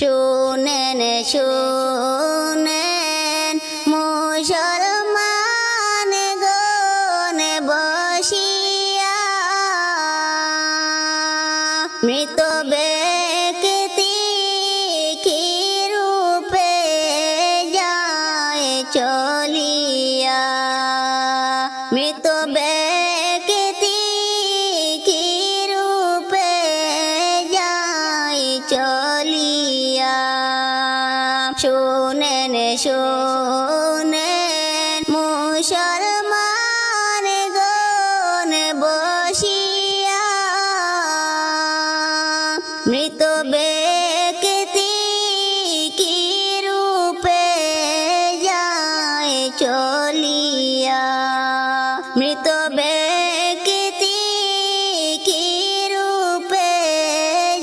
শুনেন শুনেন মুসলমান গণ বসিয়া মৃত ব্যক্তি কি রূপে যায় চলিয়া মৃত ব্যক্তি কি রূপে যায় চলিয়া শুনেন শুনেন মুসলমান গণ বসিয়া মৃত ব্যক্তি কি রূপে যায় চলিয়া মৃত ব্যক্তি কি রূপে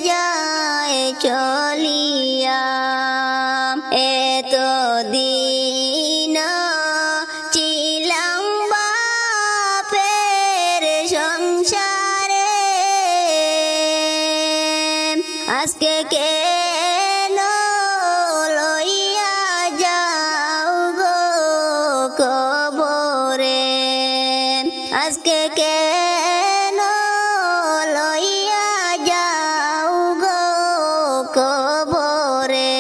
যায় চলিয়া এত দিন ছিলাম বাপের সংসারে আজকে কেন লইয়া যাও গো কবরে আজকে কেন লইয়া যাও গো কবরে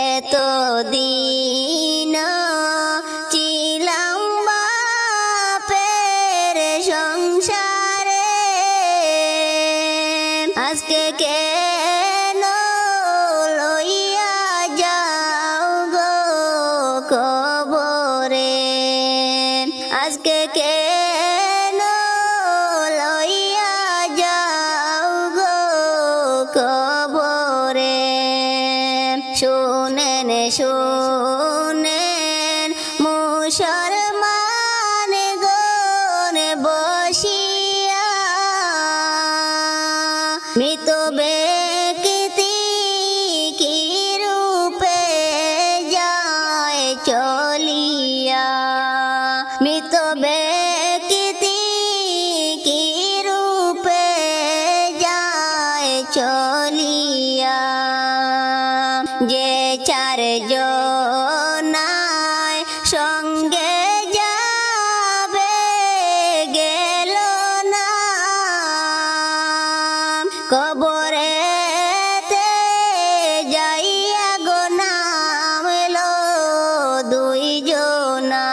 এত দিন ছিলাম বাপের সংসারে আজকে কেন লইয়া যাও গো কবরে আজকে কেন লইয়া যাও গো কবরে শুনেন শুনেন মুসলমান গণ বসিয়া মৃত ব্যক্তি কি রূপে যায় চলিয়া মৃত ব্যক্তি কি রূপে যায় চলিয়া যে চার জনায় সঙ্গে যাবে গেল না কবরেতে যাইয়া গো নামলো দুই জনা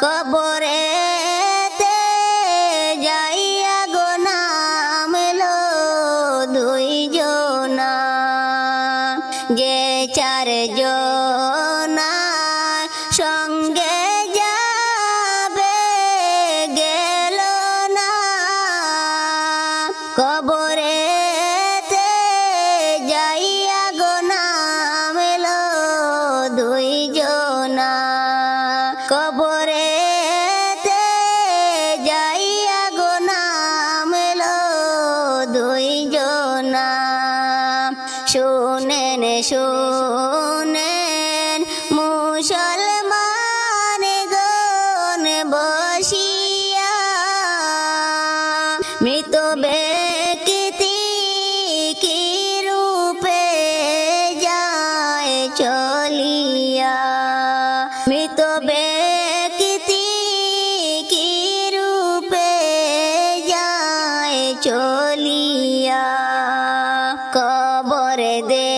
কবরেতে যাইয়া গো নামলো দুই জনা যে চার জনা সঙ্গে যাবে গেল না কবরেতে যাইয়া গো নামলো দুই জনা কবরেতে যাইয়া গো নামলো দুই জনা শুনেন শুনেন মুসলমান গণ বসিয়া মৃত ব্যক্তি কি রূপে যায় চলিয়া মৃত ব্যক্তি কি রূপে যায় চলিয়া কবরে দে